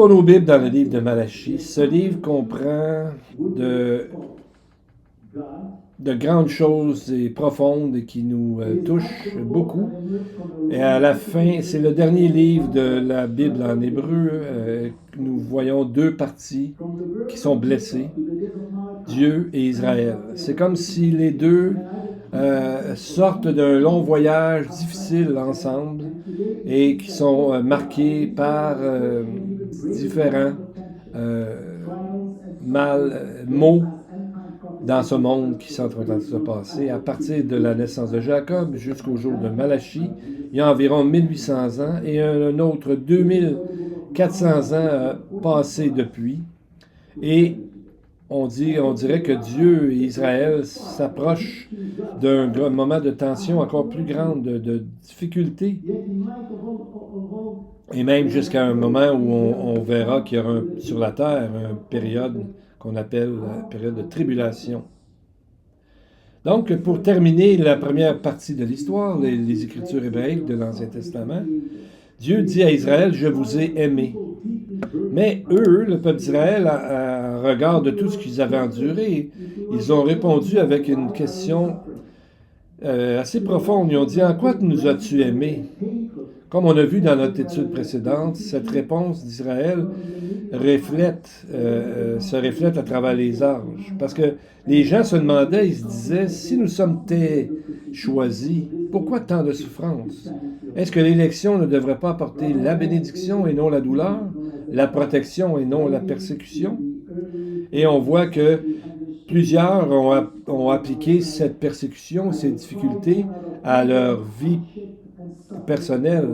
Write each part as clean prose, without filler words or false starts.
Ouvrons nos Bibles dans le livre de Malachie. Ce livre comprend de grandes choses et profondes et qui nous touchent beaucoup. Et à la fin, c'est le dernier livre de la Bible en hébreu. Nous voyons deux parties qui sont blessées, Dieu et Israël. C'est comme si les deux sortent d'un long voyage difficile ensemble et qui sont marqués par différents mots dans ce monde qui sont en train de se passer. À partir de la naissance de Jacob jusqu'au jour de Malachie, il y a environ 1800 ans et un autre 2400 ans passés depuis. Et on dirait que Dieu et Israël s'approchent d'un moment de tension encore plus grande, de difficulté. Et même jusqu'à un moment où on verra qu'il y aura sur la terre une période qu'on appelle la période de tribulation. Donc, pour terminer la première partie de l'histoire, les Écritures hébraïques de l'Ancien Testament, Dieu dit à Israël, « Je vous ai aimé ». Mais eux, le peuple d'Israël, en regard de tout ce qu'ils avaient enduré, ils ont répondu avec une question assez profonde. Ils ont dit, « En quoi nous as-tu aimés ?» Comme on a vu dans notre étude précédente, cette réponse d'Israël se reflète à travers les âges. Parce que les gens se demandaient, ils se disaient, si nous sommes choisis, pourquoi tant de souffrance? Est-ce que l'élection ne devrait pas apporter la bénédiction et non la douleur, la protection et non la persécution? Et on voit que plusieurs ont appliqué cette persécution, ces difficultés à leur vie personnelle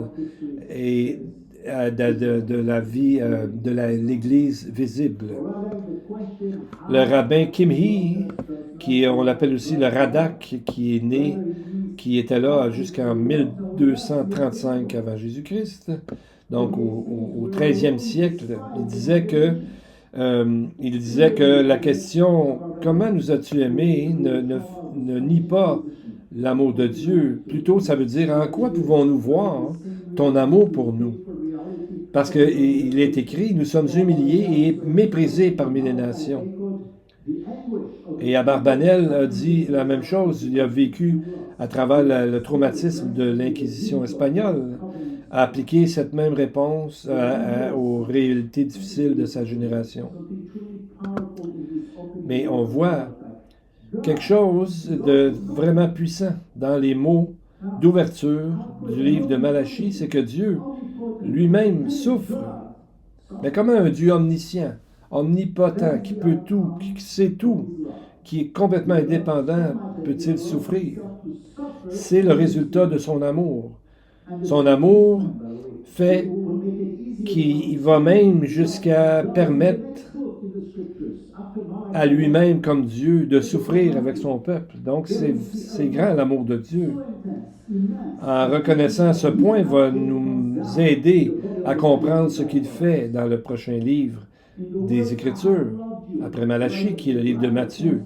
et de la vie de l'Église visible. Le rabbin Kimhi, on l'appelle aussi le Radak, qui était là jusqu'en 1235 avant Jésus-Christ, donc au 13e siècle, il disait que la question « Comment nous as-tu aimés » ne nie pas l'amour de Dieu. Plutôt, ça veut dire « En quoi pouvons-nous voir ton amour pour nous ?» Parce qu'il est écrit « Nous sommes humiliés et méprisés parmi les nations. » Et Abarbanel a dit la même chose. Il a vécu à travers le traumatisme de l'Inquisition espagnole, a appliqué cette même réponse aux réalités difficiles de sa génération. Mais on voit quelque chose de vraiment puissant dans les mots d'ouverture du livre de Malachie, c'est que Dieu lui-même souffre. Mais comment un Dieu omniscient, omnipotent, qui peut tout, qui sait tout, qui est complètement indépendant, peut-il souffrir? C'est le résultat de son amour. Son amour fait qu'il va même jusqu'à permettre à lui-même, comme Dieu, de souffrir avec son peuple. Donc, c'est grand l'amour de Dieu. En reconnaissant ce point, va nous aider à comprendre ce qu'il fait dans le prochain livre des Écritures, après Malachie, qui est le livre de Matthieu.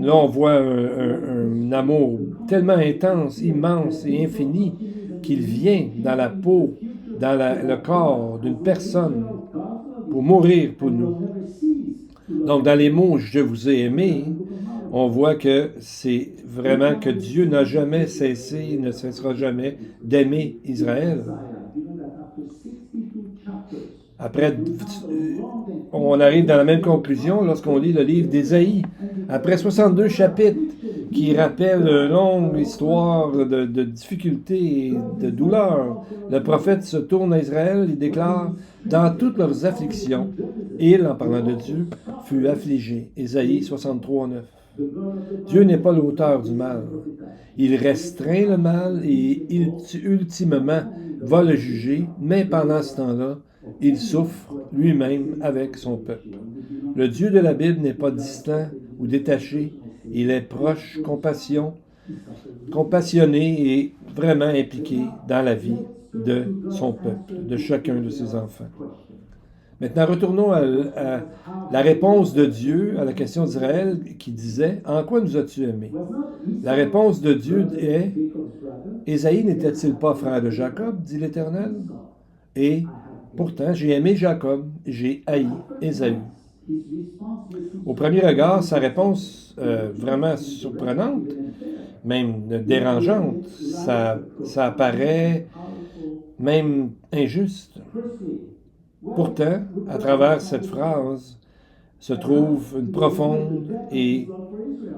Là, on voit un amour tellement intense, immense et infini qu'il vient dans la peau, dans le corps d'une personne pour mourir pour nous. Donc, dans les mots « Je vous ai aimé », on voit que c'est vraiment que Dieu n'a jamais cessé, ne cessera jamais d'aimer Israël. Après, on arrive dans la même conclusion lorsqu'on lit le livre d'Ésaïe. Après 62 chapitres qui rappellent une longue histoire de difficultés et de douleurs, le prophète se tourne à Israël et déclare « Dans toutes leurs afflictions, il, en parlant de Dieu, fut affligé. » Ésaïe 63, 9. Dieu n'est pas l'auteur du mal. Il restreint le mal et ultimement va le juger, mais pendant ce temps-là, il souffre lui-même avec son peuple. Le Dieu de la Bible n'est pas distant ou détaché. Il est proche, compassionné et vraiment impliqué dans la vie de son peuple, de chacun de ses enfants. Maintenant, retournons à la réponse de Dieu à la question d'Israël qui disait « En quoi nous as-tu aimés » La réponse de Dieu est « Ésaïe n'était-il pas frère de Jacob, dit l'Éternel, et Pourtant, j'ai aimé Jacob, et j'ai haï Ésaü. Au premier regard, sa réponse vraiment surprenante, même dérangeante, ça apparaît même injuste. Pourtant, à travers cette phrase se trouve une profonde et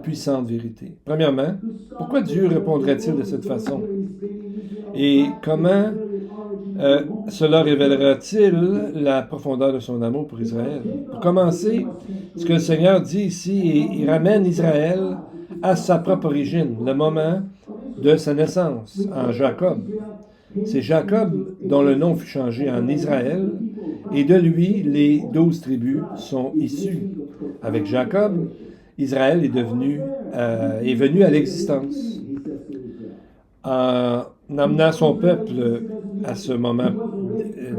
puissante vérité. Premièrement, pourquoi Dieu répondrait-il de cette façon? Et comment cela révélera-t-il la profondeur de son amour pour Israël? Pour commencer, ce que le Seigneur dit ici, il ramène Israël à sa propre origine, le moment de sa naissance, en Jacob. C'est Jacob dont le nom fut changé en Israël, et de lui, les 12 tribus sont issues. Avec Jacob, Israël est venu à l'existence. En amenant son peuple à ce moment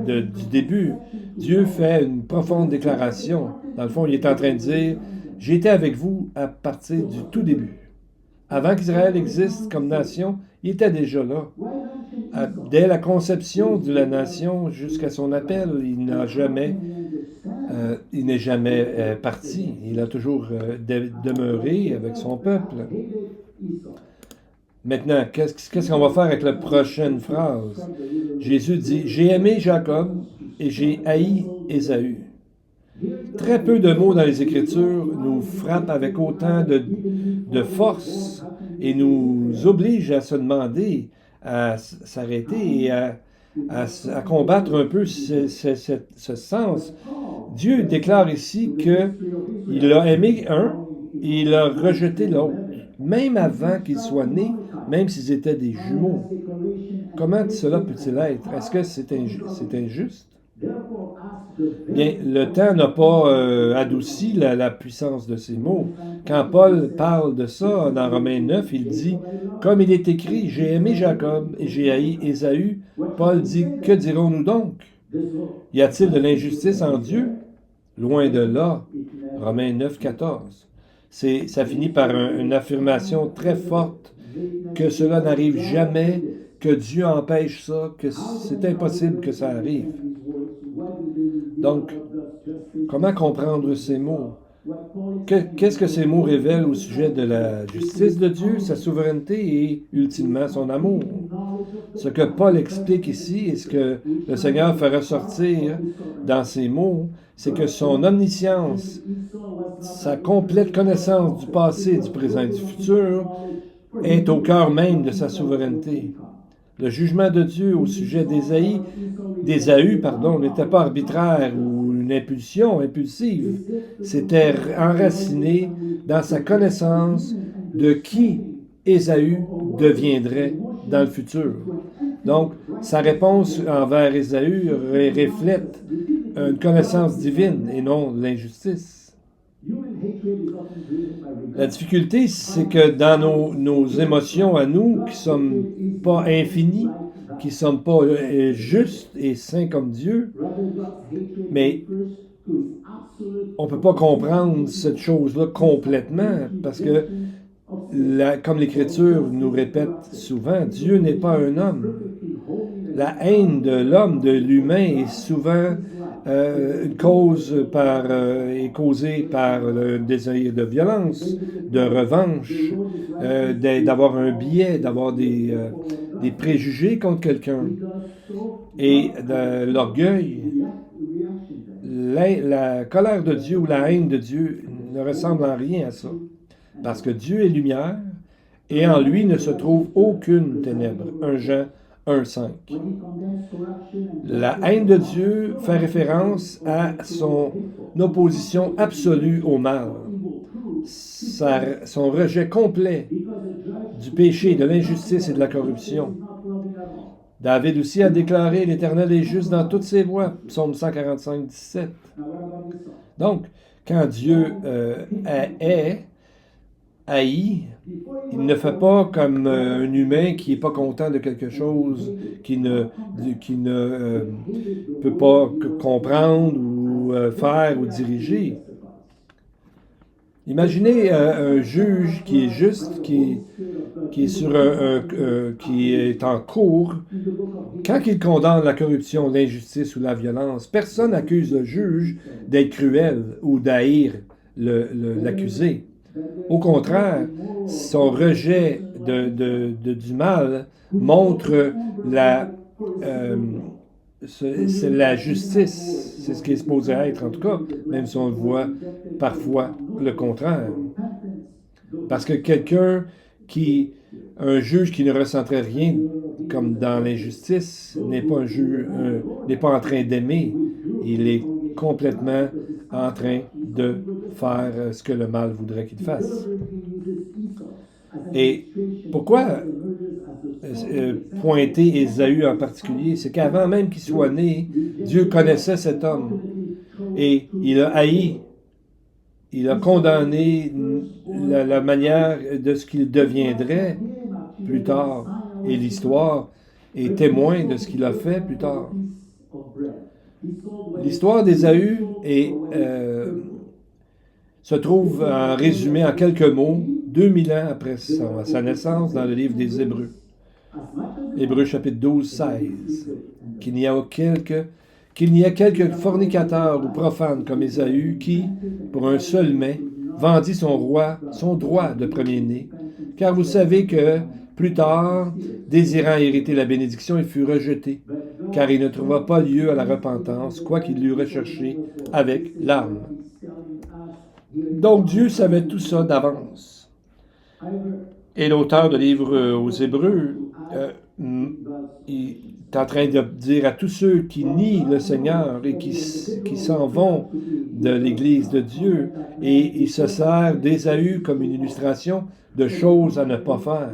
du début, Dieu fait une profonde déclaration. Dans le fond, il est en train de dire, j'ai été avec vous à partir du tout début. Avant qu'Israël existe comme nation, il était déjà là. Dès la conception de la nation jusqu'à son appel, il n'est jamais parti. Il a toujours demeuré avec son peuple. Maintenant, qu'est-ce qu'on va faire avec la prochaine phrase? Jésus dit, j'ai aimé Jacob et j'ai haï Ésaü. Très peu de mots dans les Écritures nous frappent avec autant de force et nous obligent à se demander, à s'arrêter et à combattre un peu ce sens. Dieu déclare ici qu'il a aimé un et il a rejeté l'autre, même avant qu'ils soient nés, même s'ils étaient des jumeaux. Comment cela peut-il être? Est-ce que c'est injuste? Bien, le temps n'a pas adouci la puissance de ces mots. Quand Paul parle de ça dans Romains 9, il dit, comme il est écrit, j'ai aimé Jacob et j'ai haï Ésaü. Paul dit, que dirons-nous donc? Y a-t-il de l'injustice en Dieu? Loin de là. Romains 9, 14. Ça finit par une affirmation très forte que cela n'arrive jamais, que Dieu empêche ça, que c'est impossible que ça arrive. Donc, comment comprendre ces mots? Qu'est-ce que ces mots révèlent au sujet de la justice de Dieu, sa souveraineté et, ultimement, son amour? Ce que Paul explique ici et ce que le Seigneur fait ressortir dans ces mots, c'est que son omniscience, sa complète connaissance du passé, du présent et du futur est au cœur même de sa souveraineté. Le jugement de Dieu au sujet d'Ésaü, n'était pas arbitraire ou une impulsion impulsive. C'était enraciné dans sa connaissance de qui Ésaü deviendrait dans le futur. Donc, sa réponse envers Ésaü reflète une connaissance divine et non l'injustice. La difficulté, c'est que dans nos émotions à nous, qui ne sommes pas infinis, qui ne sommes pas justes et saints comme Dieu, mais on ne peut pas comprendre cette chose-là complètement, parce que, comme l'Écriture nous répète souvent, Dieu n'est pas un homme. La haine de l'homme, de l'humain, est souvent est causée par le désir de violence, de revanche, d'avoir un biais, d'avoir des préjugés contre quelqu'un. Et de l'orgueil, la colère de Dieu ou la haine de Dieu ne ressemble en rien à ça. Parce que Dieu est lumière et en lui ne se trouve aucune ténèbre. 1 Jean 1,5. La haine de Dieu fait référence à son opposition absolue au mal, son rejet complet du péché, de l'injustice et de la corruption. David aussi a déclaré « L'Éternel est juste dans toutes ses voies » Psaume 145, 17. Donc, quand Dieu est haï, il ne fait pas comme un humain qui n'est pas content de quelque chose, qui ne peut pas comprendre ou faire ou diriger. Imaginez un juge qui est juste, qui qui est, qui est en cours, quand il condamne la corruption, l'injustice ou la violence, personne n'accuse le juge d'être cruel ou d'haïr l'accusé. Au contraire, son rejet du mal montre c'est la justice. C'est ce qui est supposé être, en tout cas, même si on voit parfois le contraire. Parce que un juge qui ne ressentirait rien, comme dans l'injustice, n'est pas n'est pas en train d'aimer. Il est complètement en train de faire ce que le mal voudrait qu'il fasse. Et pourquoi pointer Ésaü en particulier? C'est qu'avant même qu'il soit né, Dieu connaissait cet homme. Et il a haï, il a condamné la manière de ce qu'il deviendrait plus tard. Et l'histoire est témoin de ce qu'il a fait plus tard. L'histoire d'Ésaü se trouve en résumé en quelques mots, 2000 ans après sa naissance, dans le livre des Hébreux. Hébreux chapitre 12, 16. Qu'il n'y ait quelques fornicateurs ou profanes comme Ésaü qui, pour un seul mets, vendit son droit de premier-né. Car vous savez que, plus tard, désirant hériter la bénédiction, il fut rejeté, car il ne trouva pas lieu à la repentance, quoiqu'il l'eût recherché avec larmes. Donc Dieu savait tout ça d'avance. Et l'auteur du livre aux Hébreux, il est en train de dire à tous ceux qui nient le Seigneur et qui s'en vont de l'Église de Dieu, et il se sert d'Ésaü comme une illustration de choses à ne pas faire.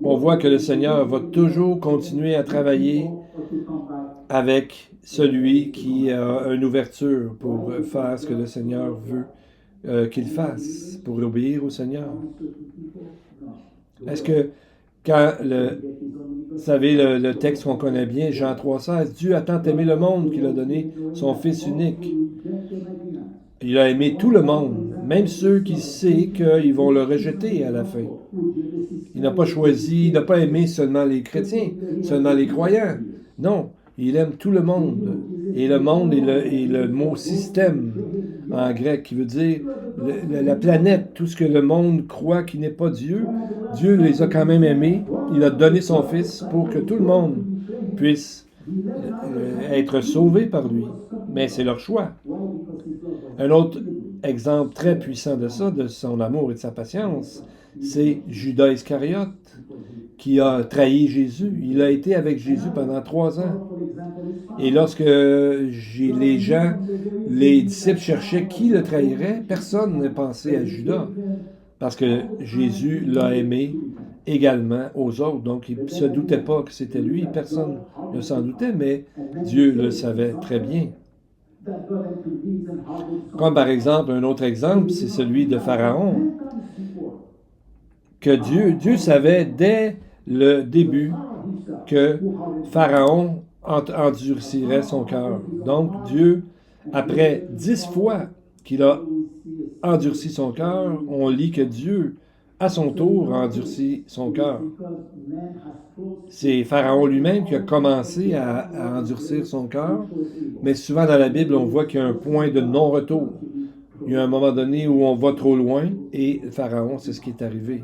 On voit que le Seigneur va toujours continuer à travailler avec celui qui a une ouverture pour faire ce que le Seigneur veut qu'il fasse, pour obéir au Seigneur. Est-ce que quand vous savez le texte qu'on connaît bien, Jean 3,16, Dieu a tant aimé le monde qu'il a donné son Fils unique. Il a aimé tout le monde, même ceux qui savent qu'ils vont le rejeter à la fin. Il n'a pas choisi, il n'a pas aimé seulement les chrétiens, seulement les croyants. Non, il aime tout le monde. Et le monde est le mot système en grec, qui veut dire la planète, tout ce que le monde croit qui n'est pas Dieu. Dieu les a quand même aimés. Il a donné son Fils pour que tout le monde puisse être sauvé par lui. Mais c'est leur choix. Un autre exemple très puissant de ça, de son amour et de sa patience, c'est Judas Iscariote, qui a trahi Jésus. Il a été avec Jésus pendant 3 ans. Et lorsque les disciples cherchaient qui le trahirait, personne n'a pensé à Judas, parce que Jésus l'a aimé également aux autres. Donc, il ne se doutait pas que c'était lui. Personne ne s'en doutait, mais Dieu le savait très bien. Comme par exemple, un autre exemple, c'est celui de Pharaon, que Dieu savait dès le début que Pharaon endurcirait son cœur. Donc Dieu, après 10 fois qu'il a endurci son cœur, on lit que Dieu, à son tour, a endurci son cœur. C'est Pharaon lui-même qui a commencé à endurcir son cœur, mais souvent dans la Bible, on voit qu'il y a un point de non-retour. Il y a un moment donné où on va trop loin, et Pharaon, c'est ce qui est arrivé.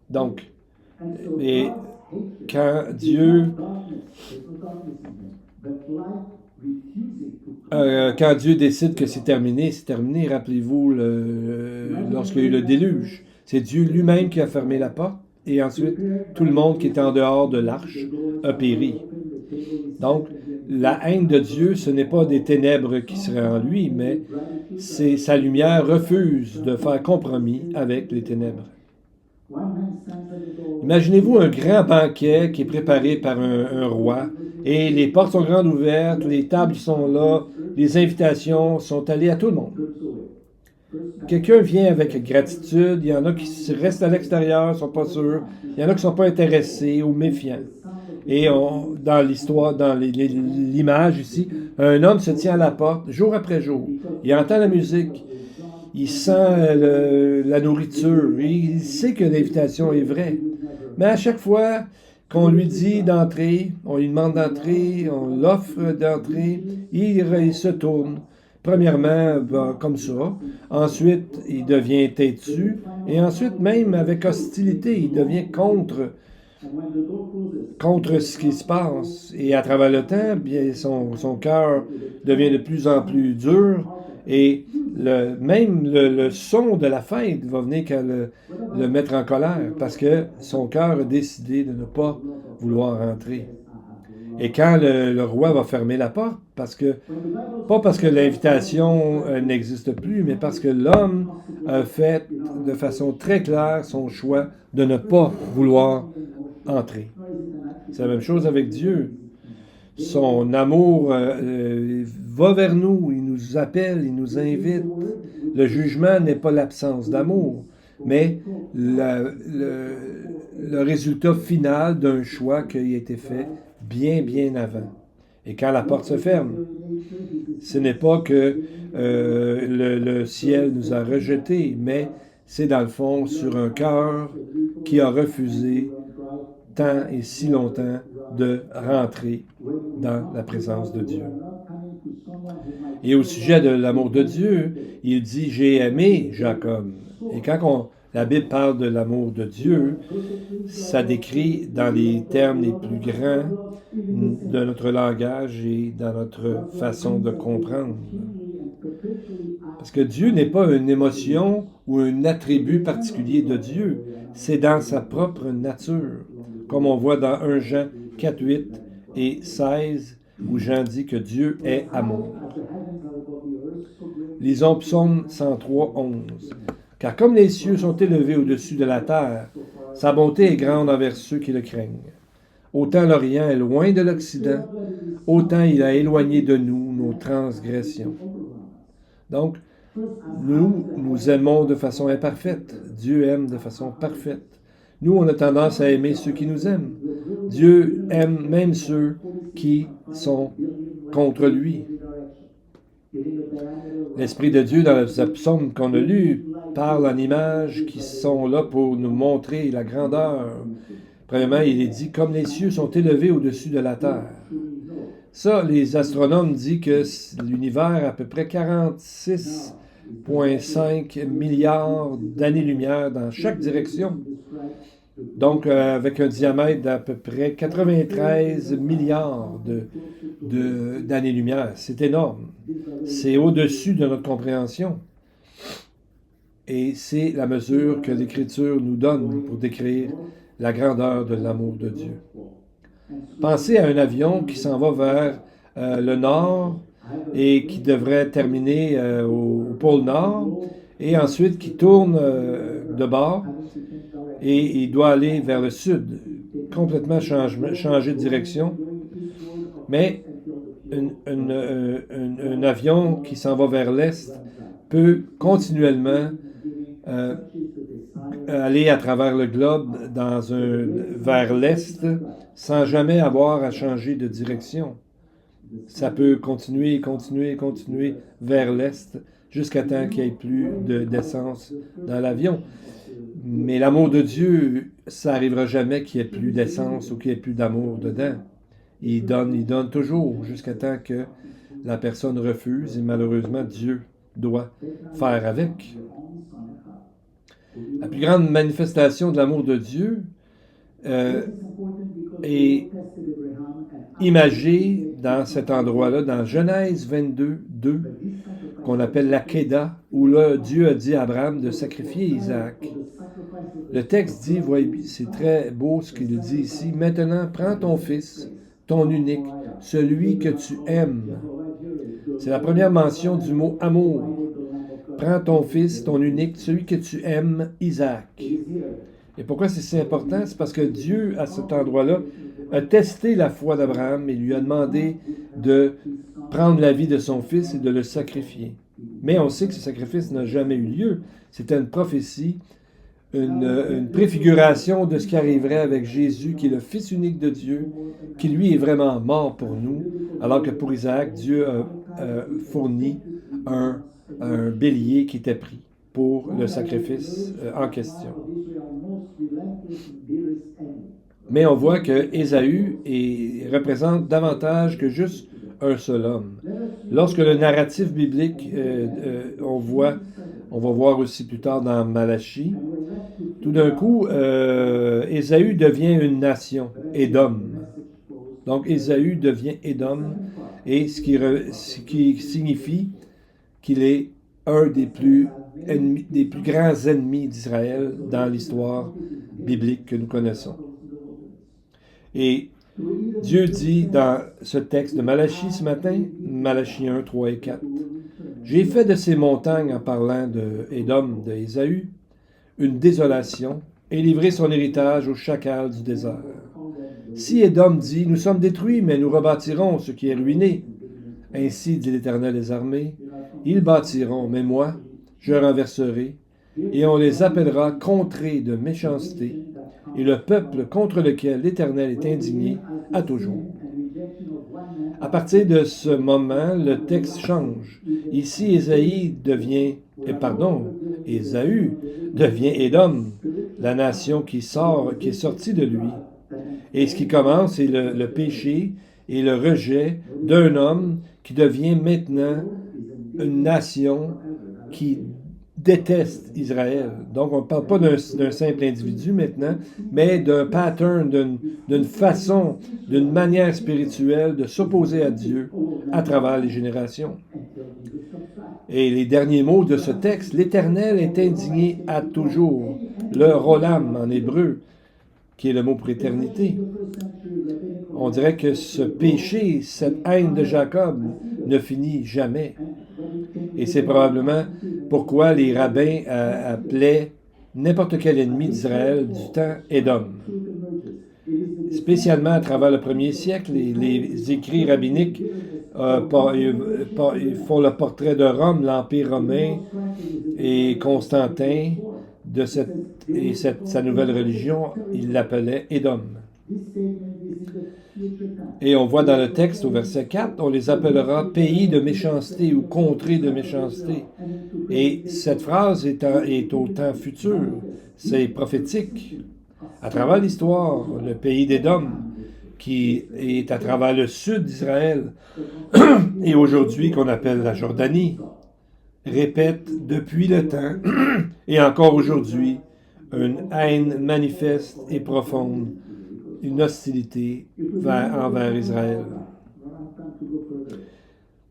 Donc, et quand Dieu décide que c'est terminé, c'est terminé. Rappelez-vous, lorsqu'il y a eu le déluge, c'est Dieu lui-même qui a fermé la porte, et ensuite, tout le monde qui était en dehors de l'arche a péri. Donc, la haine de Dieu, ce n'est pas des ténèbres qui seraient en lui, mais c'est sa lumière refuse de faire compromis avec les ténèbres. Imaginez-vous un grand banquet qui est préparé par un roi, et les portes sont grandes ouvertes, les tables sont là, les invitations sont allées à tout le monde. Quelqu'un vient avec gratitude, il y en a qui restent à l'extérieur, ne sont pas sûrs, il y en a qui ne sont pas intéressés ou méfiants. Et dans l'histoire, dans l'image ici, un homme se tient à la porte jour après jour. Il entend la musique, il sent la nourriture, il sait que l'invitation est vraie. Mais à chaque fois qu'on lui dit d'entrer, on lui demande d'entrer, on l'offre d'entrer, il se tourne. Premièrement, comme ça. Ensuite, il devient têtu. Et ensuite, même avec hostilité, il devient contre ce qui se passe. Et à travers le temps, bien, son cœur devient de plus en plus dur. Et même le son de la fête va venir qu'à le mettre en colère parce que son cœur a décidé de ne pas vouloir entrer. Et quand le roi va fermer la porte, pas parce que l'invitation n'existe plus, mais parce que l'homme a fait de façon très claire son choix de ne pas vouloir entrer. C'est la même chose avec Dieu. Son amour va vers nous, il nous appelle, il nous invite. Le jugement n'est pas l'absence d'amour, mais le résultat final d'un choix qui a été fait bien, bien avant. Et quand la porte se ferme, ce n'est pas que le ciel nous a rejetés, mais c'est dans le fond sur un cœur qui a refusé tant et si longtemps de rentrer dans la présence de Dieu. Et au sujet de l'amour de Dieu, il dit « J'ai aimé Jacob ». Et quand la Bible parle de l'amour de Dieu, ça décrit dans les termes les plus grands de notre langage et dans notre façon de comprendre. Parce que Dieu n'est pas une émotion ou un attribut particulier de Dieu, c'est dans sa propre nature. Comme on voit dans 1 Jean 4, 8 et 16, où Jean dit que Dieu est amour. Lisons Psaume 103, 11. Car comme les cieux sont élevés au-dessus de la terre, sa bonté est grande envers ceux qui le craignent. Autant l'Orient est loin de l'Occident, autant il a éloigné de nous nos transgressions. Donc, nous aimons de façon imparfaite. Dieu aime de façon parfaite. Nous, on a tendance à aimer ceux qui nous aiment. Dieu aime même ceux qui sont contre lui. L'Esprit de Dieu, dans le psaume qu'on a lu, parle en images qui sont là pour nous montrer la grandeur. Premièrement, il est dit « Comme les cieux sont élevés au-dessus de la terre ». Ça, les astronomes disent que l'univers a à peu près 46,5 milliards d'années-lumière dans chaque direction. Donc, avec un diamètre d'à peu près 93 milliards d'années-lumière. C'est énorme. C'est au-dessus de notre compréhension. Et c'est la mesure que l'Écriture nous donne pour décrire la grandeur de l'amour de Dieu. Pensez à un avion qui s'en va vers le nord et qui devrait terminer au pôle nord et ensuite qui tourne de bord et il doit aller vers le sud, complètement changer de direction. Mais un avion qui s'en va vers l'est peut continuellement aller à travers le globe vers l'est sans jamais avoir à changer de direction. Ça peut continuer vers l'est jusqu'à temps qu'il n'y ait plus d'essence dans l'avion. Mais l'amour de Dieu, ça n'arrivera jamais qu'il n'y ait plus d'essence ou qu'il n'y ait plus d'amour dedans. Il donne toujours jusqu'à temps que la personne refuse et malheureusement Dieu doit faire avec. La plus grande manifestation de l'amour de Dieu est imagée dans cet endroit-là, dans Genèse 22, 2, qu'on appelle la Kéda, où là, Dieu a dit à Abraham de sacrifier Isaac. Le texte dit, voyez, c'est très beau ce qu'il dit ici, « Maintenant, prends ton fils, ton unique, celui que tu aimes. » C'est la première mention du mot « amour ». Prends ton fils, ton unique, celui que tu aimes, Isaac. Et pourquoi c'est si important? C'est parce que Dieu, à cet endroit-là, a testé la foi d'Abraham et lui a demandé de prendre la vie de son fils et de le sacrifier. Mais on sait que ce sacrifice n'a jamais eu lieu. C'était une prophétie une préfiguration de ce qui arriverait avec Jésus, qui est le Fils unique de Dieu, qui lui est vraiment mort pour nous, alors que pour Isaac, Dieu a fourni un bélier qui était pris pour le sacrifice en question. Mais on voit que Ésaü représente davantage que juste un seul homme. Lorsque le narratif biblique, on va voir aussi plus tard dans Malachie, tout d'un coup, Ésaü devient une nation, Édom. Donc Ésaü devient Édom, et ce qui signifie qu'il est un des plus grands ennemis d'Israël dans l'histoire biblique que nous connaissons. Et Dieu dit dans ce texte de Malachie ce matin, Malachie 1, 3 et 4, « J'ai fait de ces montagnes, en parlant de Édom, de Ésaü, une désolation, et livré son héritage aux chacals du désert. Si Édom dit, nous sommes détruits, mais nous rebâtirons ce qui est ruiné, ainsi dit l'Éternel des armées, ils bâtiront, mais moi, je renverserai, et on les appellera contrées de méchanceté, et le peuple contre lequel l'Éternel est indigné à toujours. » À partir de ce moment, le texte change. Ici, Ésaü devient Édom, la nation qui est sortie de lui. Et ce qui commence, c'est le péché et le rejet d'un homme qui devient maintenant une nation qui déteste Israël. Donc, on ne parle pas d'un simple individu maintenant, mais d'un pattern, d'une façon, d'une manière spirituelle de s'opposer à Dieu à travers les générations. Et les derniers mots de ce texte, l'Éternel est indigné à toujours. Le rolam en hébreu, qui est le mot pour éternité. On dirait que ce péché, cette haine de Jacob ne finit jamais. Et c'est probablement pourquoi les rabbins appelaient n'importe quel ennemi d'Israël du temps Édom. Spécialement à travers le 1er siècle, les écrits rabbiniques ils font le portrait de Rome, l'Empire romain et Constantin, sa nouvelle religion, ils l'appelaient Édom. Et on voit dans le texte au verset 4, on les appellera pays de méchanceté ou contrées de méchanceté. Et cette phrase est au temps futur, c'est prophétique. À travers l'histoire, le pays d'Édom, qui est à travers le sud d'Israël, et aujourd'hui qu'on appelle la Jordanie, répète depuis le temps, et encore aujourd'hui, une haine manifeste et profonde, une hostilité envers Israël.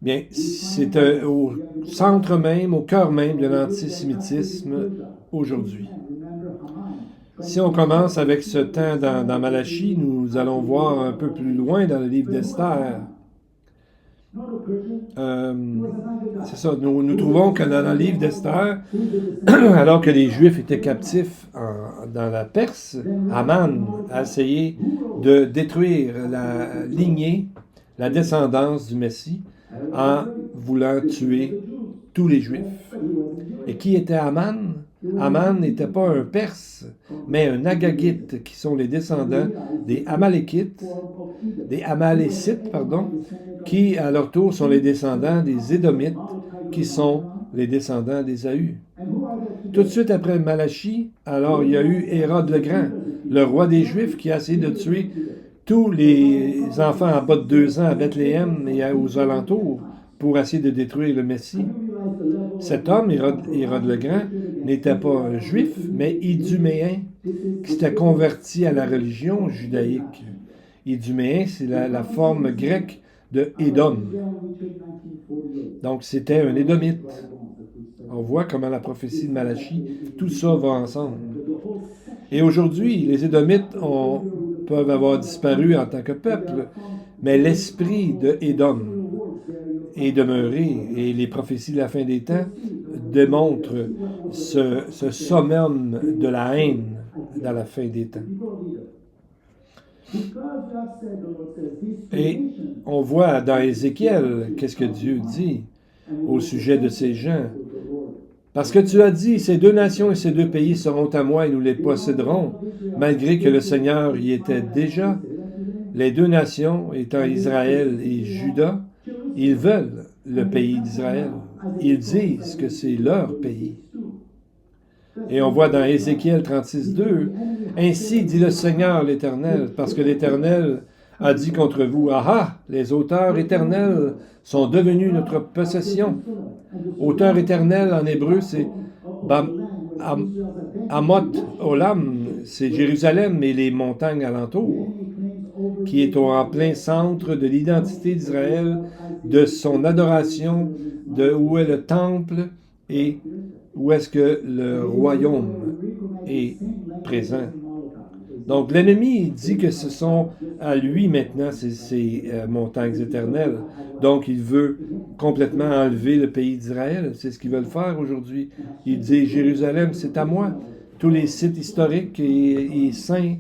Bien, c'est au centre même, au cœur même de l'antisémitisme aujourd'hui. Si on commence avec ce temps dans Malachie, nous allons voir un peu plus loin dans le livre d'Esther. C'est ça, nous trouvons que dans le livre d'Esther, alors que les Juifs étaient captifs dans la Perse, Haman a essayé de détruire la lignée, la descendance du Messie, en voulant tuer tous les Juifs. Et qui était Haman? Haman n'était pas un Perse, mais un Agagite, qui sont les descendants des Amalécites, qui à leur tour sont les descendants des Édomites, qui sont les descendants d'Ésaü. Tout de suite après Malachie, alors il y a eu Hérode le Grand, le roi des Juifs, qui a essayé de tuer tous les enfants en bas de 2 ans à Bethléem et aux alentours pour essayer de détruire le Messie. Cet homme, Hérode le Grand, n'était pas un juif, mais iduméen, qui s'était converti à la religion judaïque. Iduméen, c'est la forme grecque de Édom. Donc, c'était un Édomite. On voit comment la prophétie de Malachie, tout ça va ensemble. Et aujourd'hui, les Édomites peuvent avoir disparu en tant que peuple, mais l'esprit de Édom est demeuré, et les prophéties de la fin des temps démontrent ce summum de la haine dans la fin des temps. Et on voit dans Ézéchiel, qu'est-ce que Dieu dit au sujet de ces gens. Parce que tu as dit, ces deux nations et ces deux pays seront à moi et nous les posséderons, malgré que le Seigneur y était déjà. Les deux nations étant Israël et Juda, ils veulent le pays d'Israël. Ils disent que c'est leur pays. Et on voit dans Ézéchiel 36:2, ainsi dit le Seigneur l'Éternel, parce que l'Éternel a dit contre vous, ah ah, les auteurs éternels sont devenus notre possession. Auteur éternel en hébreu, c'est Amot Olam, c'est Jérusalem et les montagnes alentours, qui est en plein centre de l'identité d'Israël, de son adoration, de où est le temple et où est-ce que le royaume est présent. Donc l'ennemi dit que ce sont à lui maintenant ces montagnes éternelles. Donc il veut complètement enlever le pays d'Israël. C'est ce qu'ils veulent faire aujourd'hui. Il dit Jérusalem, c'est à moi. Tous les sites historiques et saints,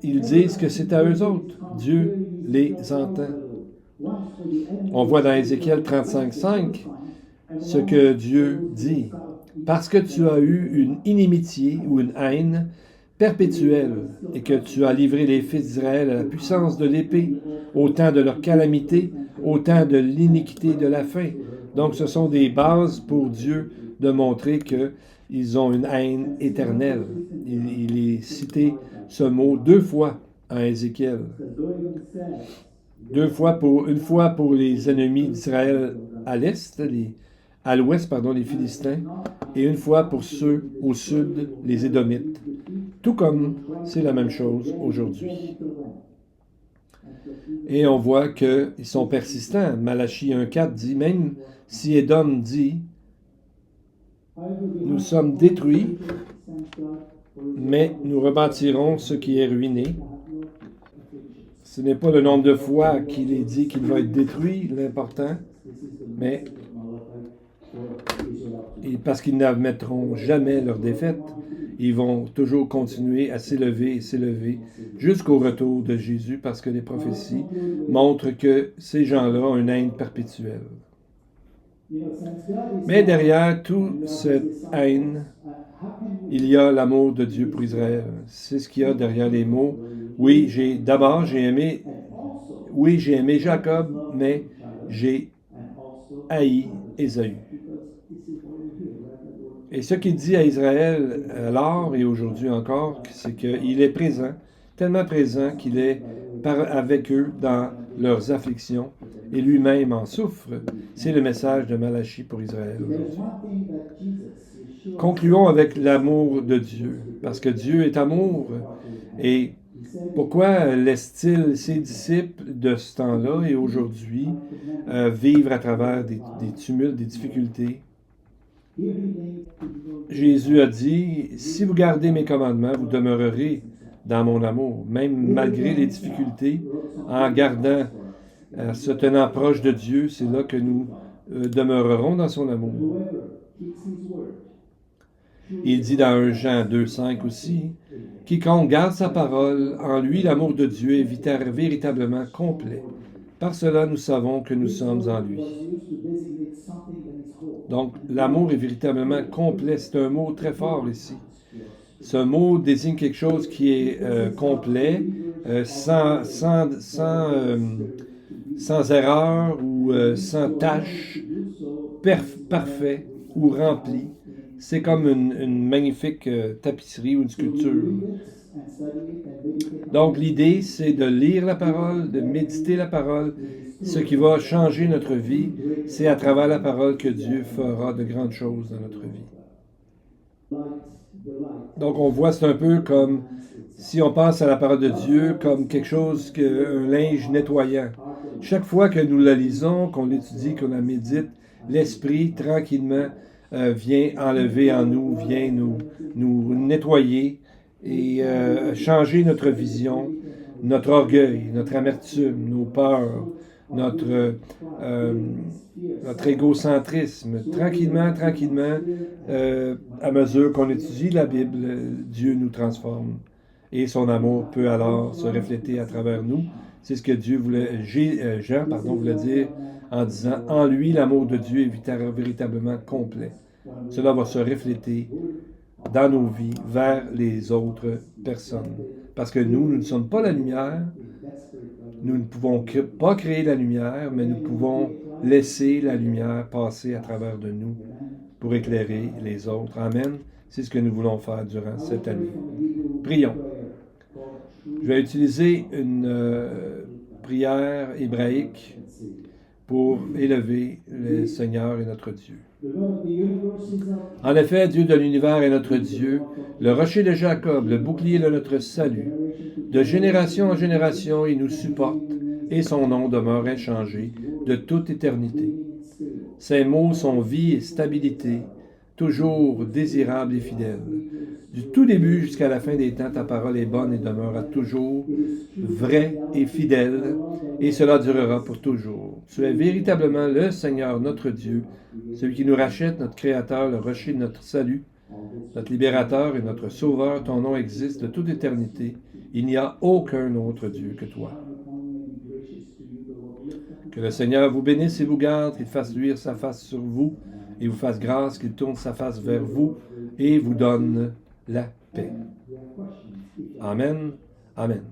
ils disent que c'est à eux autres. Dieu les entend. On voit dans Ézéchiel 35:5 ce que Dieu dit. Parce que tu as eu une inimitié ou une haine perpétuelle et que tu as livré les fils d'Israël à la puissance de l'épée, au temps de leur calamité, au temps de l'iniquité de la faim. Donc ce sont des bases pour Dieu de montrer qu'ils ont une haine éternelle. Il est cité ce mot 2 fois en Ézéchiel. Une fois pour les ennemis d'Israël à l'est, à l'ouest, les Philistins, et une fois pour ceux au sud, les Édomites. Tout comme c'est la même chose aujourd'hui. Et on voit qu'ils sont persistants. Malachie 1:4 dit, même si Édom dit, nous sommes détruits, mais nous rebâtirons ce qui est ruiné. Ce n'est pas le nombre de fois qu'il est dit qu'il va être détruit, l'important, mais parce qu'ils n'admettront jamais leur défaite, ils vont toujours continuer à s'élever et s'élever jusqu'au retour de Jésus, parce que les prophéties montrent que ces gens-là ont une haine perpétuelle. Mais derrière toute cette haine, il y a l'amour de Dieu pour Israël. C'est ce qu'il y a derrière les mots. Oui, j'ai aimé Jacob, mais j'ai haï Ésaü. Et ce qu'il dit à Israël alors et aujourd'hui encore, c'est qu'il est présent, tellement présent qu'il est avec eux dans leurs afflictions et lui-même en souffre. C'est le message de Malachie pour Israël aujourd'hui. Concluons avec l'amour de Dieu, parce que Dieu est amour. Et pourquoi laisse-t-il ses disciples de ce temps-là et aujourd'hui vivre à travers des tumultes, des difficultés? Jésus a dit, si vous gardez mes commandements, vous demeurerez dans mon amour, même malgré les difficultés, en gardant, se tenant proche de Dieu, c'est là que nous demeurerons dans son amour. Il dit dans 1 Jean 2:5 aussi, quiconque garde sa parole, en lui l'amour de Dieu est véritablement complet. Par cela, nous savons que nous sommes en lui. Donc, l'amour est véritablement complet. C'est un mot très fort ici. Ce mot désigne quelque chose qui est complet, sans erreur ou sans tâche, parfait ou rempli. C'est comme une magnifique tapisserie ou une sculpture. Donc l'idée, c'est de lire la parole, de méditer la parole. Ce qui va changer notre vie, c'est à travers la parole que Dieu fera de grandes choses dans notre vie. Donc on voit, c'est un peu comme si on pense à la parole de Dieu comme quelque chose, un linge nettoyant. Chaque fois que nous la lisons, qu'on l'étudie, qu'on la médite, l'Esprit, tranquillement, vient enlever en nous, vient nous nettoyer et changer notre vision, notre orgueil, notre amertume, nos peurs, notre égocentrisme. Tranquillement, à mesure qu'on étudie la Bible, Dieu nous transforme. Et son amour peut alors se refléter à travers nous. C'est ce que Jean voulait dire en disant « En lui, l'amour de Dieu est véritablement complet. » cela va se refléter dans nos vies vers les autres personnes. Parce que nous ne sommes pas la lumière, nous ne pouvons pas créer la lumière, mais nous pouvons laisser la lumière passer à travers de nous pour éclairer les autres. Amen. C'est ce que nous voulons faire durant cette année. Prions. Je vais utiliser une prière hébraïque pour élever le Seigneur et notre Dieu. En effet, Dieu de l'univers est notre Dieu, le rocher de Jacob, le bouclier de notre salut. De génération en génération, il nous supporte, et son nom demeure inchangé de toute éternité. Ses mots sont vie et stabilité, toujours désirable et fidèle. Du tout début jusqu'à la fin des temps, ta parole est bonne et demeurera toujours vraie et fidèle, et cela durera pour toujours. Tu es véritablement le Seigneur, notre Dieu, celui qui nous rachète, notre Créateur, le rocher de notre salut, notre Libérateur et notre Sauveur. Ton nom existe de toute éternité. Il n'y a aucun autre Dieu que toi. Que le Seigneur vous bénisse et vous garde, qu'il fasse luire sa face sur vous et vous fasse grâce, qu'il tourne sa face vers vous et vous donne la paix. Amen. Amen.